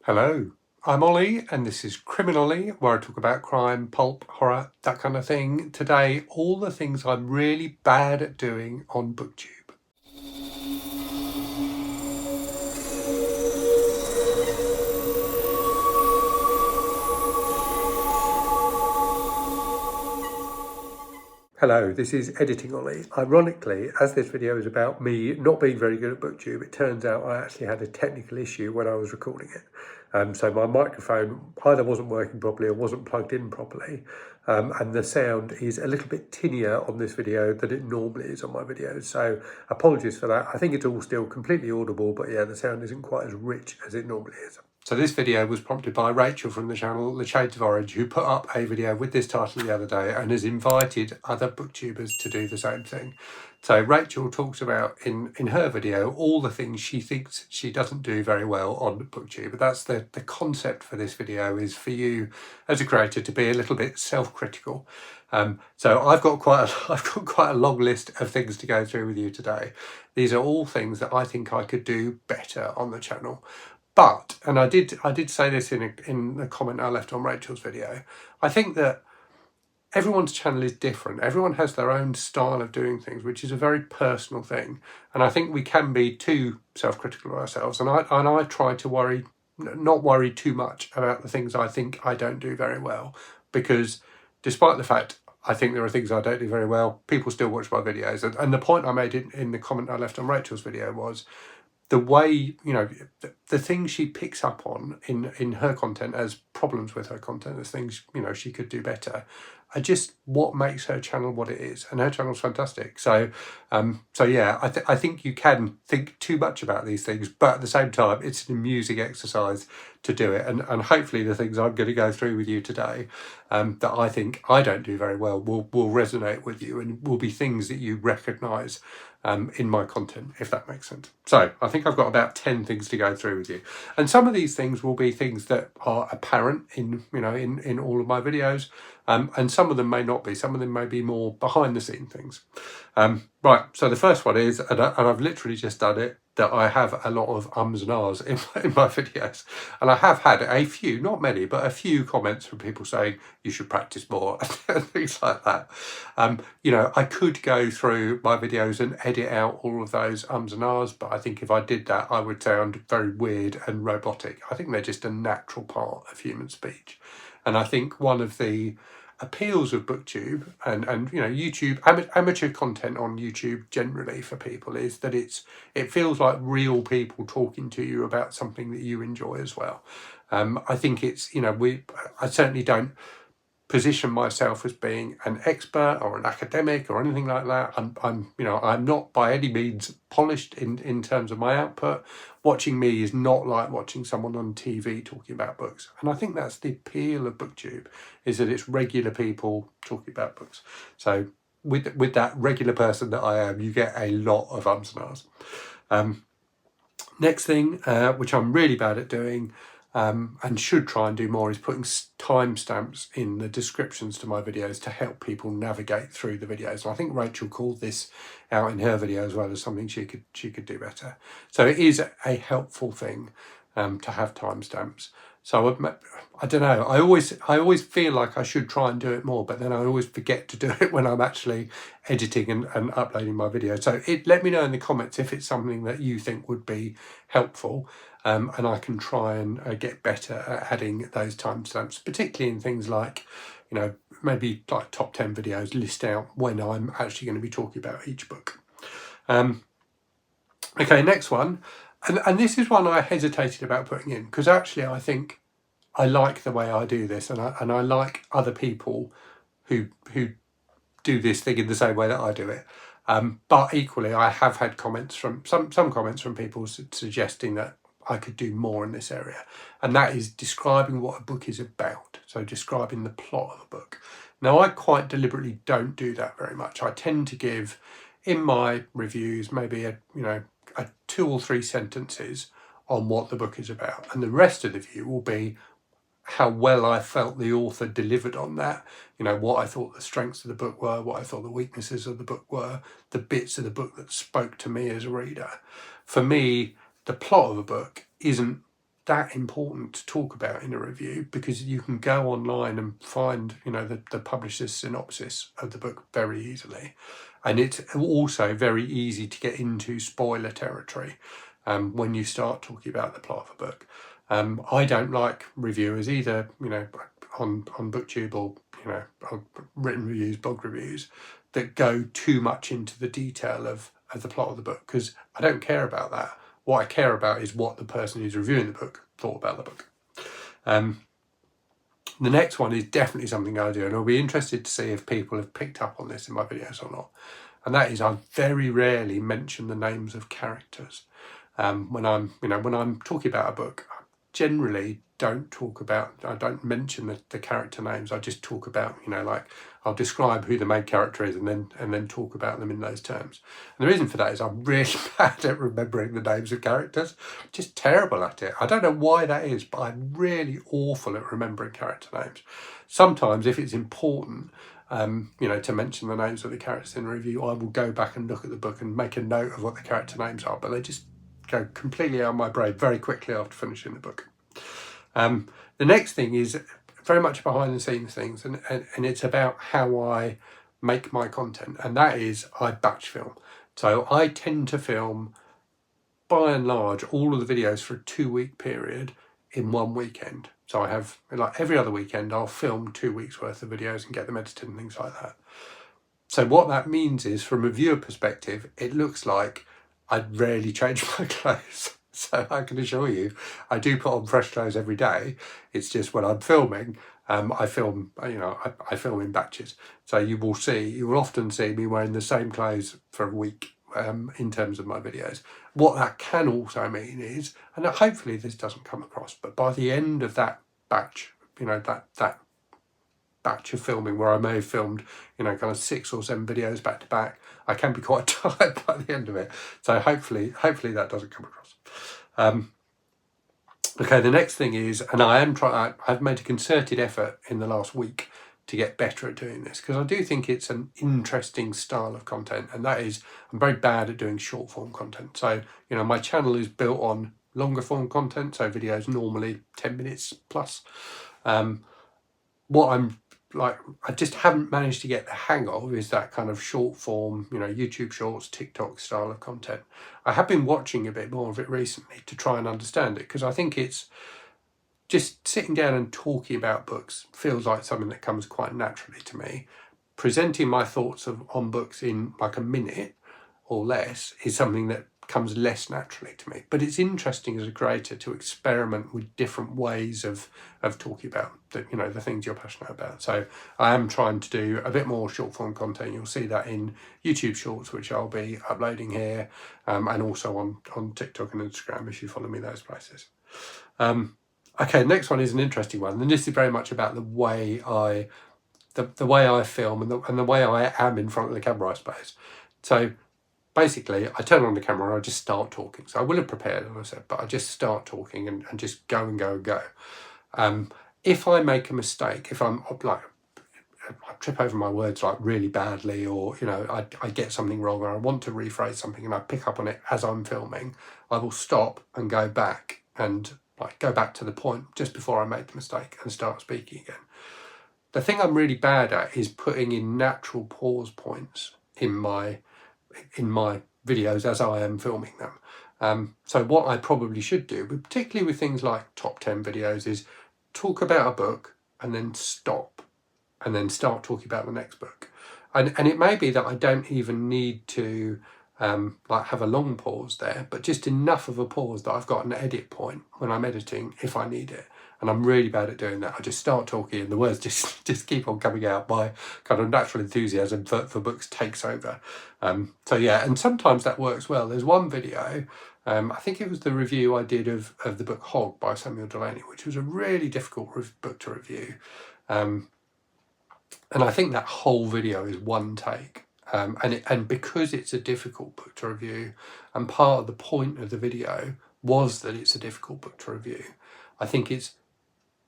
Hello, I'm Ollie and this is Criminally, where I talk about crime, pulp, horror, that kind of thing. Today, all the things I'm really bad at doing on BookTube. Hello, this is Editing Ollie. Ironically, as this video is about me not being very good at BookTube, it turns out I actually had a technical issue when I was recording it. So my microphone either wasn't working properly or wasn't plugged in properly. And the sound is a little bit tinnier on this video than it normally is on my videos. So apologies for that. I think it's all still completely audible, but yeah, the sound isn't quite as rich as it normally is. So this video was prompted by Rachel from the channel The Shades of Orange, who put up a video with this title the other day and has invited other booktubers to do the same thing. So Rachel talks about in her video all the things she thinks she doesn't do very well on BookTube. But that's the concept for this video, is for you as a creator to be a little bit self-critical. So I've got quite a long list of things to go through with you today. These are all things that I think I could do better on the channel. But, and I did say this in the comment I left on Rachel's video, I think that everyone's channel is different. Everyone has their own style of doing things, which is a very personal thing. And I think we can be too self-critical of ourselves. And I try to not worry too much about the things I think I don't do very well, because despite the fact I think there are things I don't do very well, people still watch my videos. And the point I made in the comment I left on Rachel's video was, the way, the things she picks up on in her content as problems with her content, as things, she could do better, are just what makes her channel what it is. And her channel's fantastic. So yeah, I think you can think too much about these things, but at the same time, it's an amusing exercise to do it. And hopefully the things I'm going to go through with you today, that I think I don't do very well, will resonate with you and will be things that you recognise in my content, if that makes sense. So I think I've got about 10 things to go through with you. And some of these things will be things that are apparent in all of my videos. And some of them may not be. Some of them may be more behind the scene things. Right, so the first one is, and I've literally just done it, that I have a lot of ums and ARS in my videos. And I have had a few, not many, but a few comments from people saying you should practice more and things like that. I could go through my videos and edit out all of those ums and ARS, but I think if I did that, I would sound very weird and robotic. I think they're just a natural part of human speech. And I think one of the appeals of BookTube and YouTube, amateur content on YouTube generally for people, is that it feels like real people talking to you about something that you enjoy as well. I think it's, I certainly don't position myself as being an expert or an academic or anything like that. I'm not by any means polished in terms of my output. Watching me is not like watching someone on TV talking about books. And I think that's the appeal of BookTube, is that it's regular people talking about books. So with that regular person that I am, you get a lot of ums and ahs. Next thing, which I'm really bad at doing, and should try and do more, is putting timestamps in the descriptions to my videos to help people navigate through the videos. And I think Rachel called this out in her video as well as something she could do better. So it is a helpful thing to have timestamps. So I don't know, I always feel like I should try and do it more, but then I always forget to do it when I'm actually editing and uploading my video. So let me know in the comments if it's something that you think would be helpful, and I can try and get better at adding those timestamps, particularly in things like, maybe like top 10 videos, list out when I'm actually going to be talking about each book. Okay, next one. And this is one I hesitated about putting in, because actually I think I like the way I do this, and I like other people who do this thing in the same way that I do it. But equally, I have had comments from some comments from people suggesting that I could do more in this area, and that is describing what a book is about. So describing the plot of a book. Now, I quite deliberately don't do that very much. I tend to give in my reviews maybe a 2 or 3 sentences on what the book is about, and the rest of the view will be how well I felt the author delivered on that, what I thought the strengths of the book were, what I thought the weaknesses of the book were, the bits of the book that spoke to me as a reader. For me, the plot of a book isn't that important to talk about in a review, because you can go online and find, you know, the publisher's synopsis of the book very easily. And it's also very easy to get into spoiler territory when you start talking about the plot of a book. I don't like reviewers either, you know, on BookTube or, you know, written reviews, blog reviews, that go too much into the detail of the plot of the book, because I don't care about that. What I care about is what the person who's reviewing the book thought about the book. The next one is definitely something I do, and I'll be interested to see if people have picked up on this in my videos or not. And that is, I very rarely mention the names of characters. When I'm talking about a book, I generally don't mention the character names. I just talk about, you know, like, I'll describe who the main character is and then talk about them in those terms. And the reason for that is I'm really bad at remembering the names of characters. Just terrible at it. I don't know why that is, but I'm really awful at remembering character names. Sometimes, if it's important, you know, to mention the names of the characters in a review, I will go back and look at the book and make a note of what the character names are, but they just go completely out of my brain very quickly after finishing the book. The next thing is very much behind the scenes things, and it's about how I make my content, and that is, I batch film. So I tend to film, by and large, all of the videos for a 2-week period in one weekend. So I have, like, every other weekend I'll film 2 weeks worth of videos and get them edited and things like that. So what that means is, from a viewer perspective, it looks like I rarely change my clothes. So I can assure you, I do put on fresh clothes every day. It's just when I'm filming, I film, you know, I film in batches. So you will often see me wearing the same clothes for a week in terms of my videos. What that can also mean is, and hopefully this doesn't come across, but by the end of that batch, you know, that batch of filming where I may have filmed, you know, kind of 6 or 7 videos back to back, I can be quite tired by the end of it. So hopefully that doesn't come across. Okay, the next thing is, and I've made a concerted effort in the last week to get better at doing this, because I do think it's an interesting style of content, and that is, I'm very bad at doing short form content. So, you know, my channel is built on longer form content, so videos normally 10 minutes plus. What I'm like, I just haven't managed to get the hang of is that kind of short form, you know, YouTube Shorts, TikTok style of content. I have been watching a bit more of it recently to try and understand it, because I think it's just sitting down and talking about books feels like something that comes quite naturally to me. Presenting my thoughts on books in like a minute or less is something that comes less naturally to me. But it's interesting as a creator to experiment with different ways of talking about the, you know, the things you're passionate about. So I am trying to do a bit more short form content. You'll see that in YouTube Shorts, which I'll be uploading here, and also on TikTok and Instagram if you follow me those places. Okay, next one is an interesting one, and this is very much about the way I film and the way I am in front of the camera, I suppose. So basically, I turn on the camera and I just start talking. So I will have prepared, as I said, but I just start talking and just go and go and go. If I make a mistake, if I'm like, I trip over my words like really badly, or, you know, I get something wrong, or I want to rephrase something and I pick up on it as I'm filming, I will stop and go back and like go back to the point just before I made the mistake and start speaking again. The thing I'm really bad at is putting in natural pause points in my videos as I am filming them. So what I probably should do, but particularly with things like top 10 videos, is talk about a book and then stop and then start talking about the next book. And it may be that I don't even need to like have a long pause there, but just enough of a pause that I've got an edit point when I'm editing if I need it. And I'm really bad at doing that. I just start talking and the words just keep on coming out. My kind of natural enthusiasm for books takes over. So yeah, and sometimes that works well. There's one video, I think it was the review I did of the book Hog by Samuel Delaney, which was a really difficult book to review. And I think that whole video is one take. And because it's a difficult book to review, and part of the point of the video was that it's a difficult book to review, I think it's,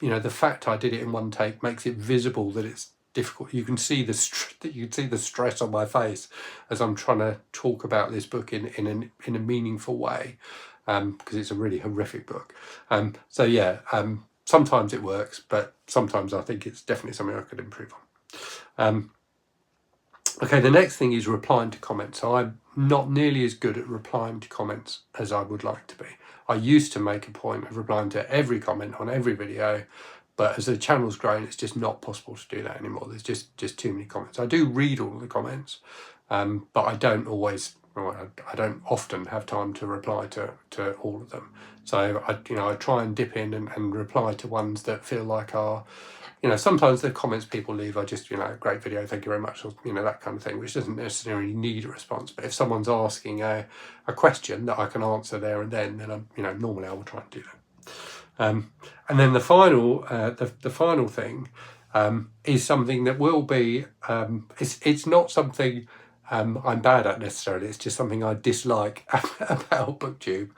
you know, the fact I did it in one take makes it visible that it's difficult. You can see the stress on my face as I'm trying to talk about this book in a meaningful way. because it's a really horrific book. So yeah, sometimes it works, but sometimes I think it's definitely something I could improve on. Okay, the next thing is replying to comments. So I'm not nearly as good at replying to comments as I would like to be. I used to make a point of replying to every comment on every video, but as the channel's grown, it's just not possible to do that anymore. There's just too many comments. I do read all of the comments, but I don't always, I don't often have time to reply to all of them. So I try and dip in and reply to ones that feel like are, sometimes the comments people leave are just, great video, thank you very much, or, that kind of thing, which doesn't necessarily need a response. But if someone's asking a question that I can answer there and then normally I will try and do that. And then the final thing is something that will be, it's not something I'm bad at necessarily, it's just something I dislike about BookTube,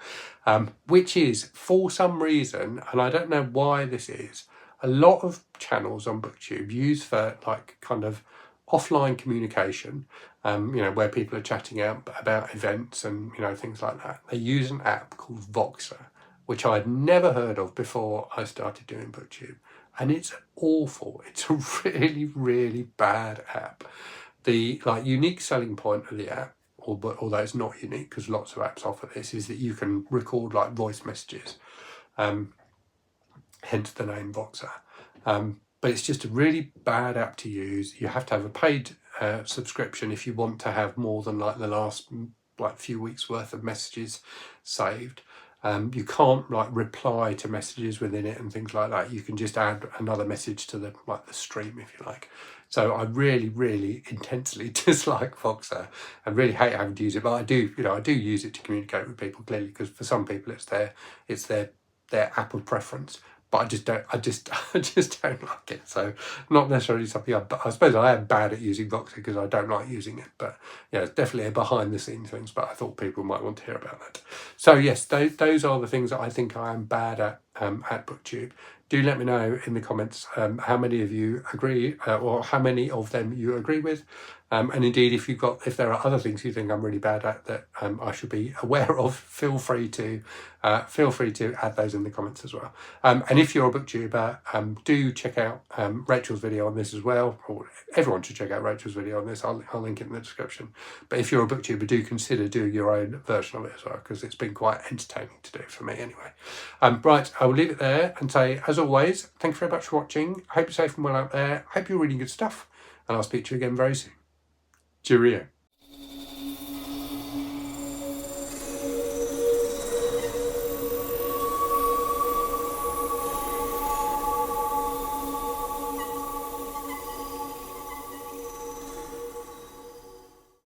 which is, for some reason, and I don't know why this is, a lot of channels on BookTube use for like kind of offline communication, where people are chatting out about events and things like that. They use an app called Voxer, which I'd never heard of before I started doing BookTube, and it's awful. It's a really, really bad app. The unique selling point of the app, although it's not unique because lots of apps offer this, is that you can record like voice messages. Hence the name Voxer. But it's just a really bad app to use. You have to have a paid subscription if you want to have more than like the last few weeks worth of messages saved. You can't reply to messages within it and things like that. You can just add another message to the stream if you like. So I really, really intensely dislike Voxer and really hate having to use it. But I do use it to communicate with people, clearly, because for some people it's their app of preference. But I just don't like it. So not necessarily something I suppose I am bad at using Voxer because I don't like using it. But it's definitely a behind the scenes things. But I thought people might want to hear about that. So yes, those are the things that I think I am bad at BookTube. Do let me know in the comments how many of you agree, or how many of them you agree with. And indeed, if there are other things you think I'm really bad at that I should be aware of, feel free to add those in the comments as well. And if you're a BookTuber, do check out Rachel's video on this as well. Or everyone should check out Rachel's video on this. I'll link it in the description. But if you're a BookTuber, do consider doing your own version of it as well, because it's been quite entertaining to do for me anyway. Right, I will leave it there and say, as always, thank you very much for watching. I hope you're safe and well out there. I hope you're reading good stuff, and I'll speak to you again very soon. Cheerio.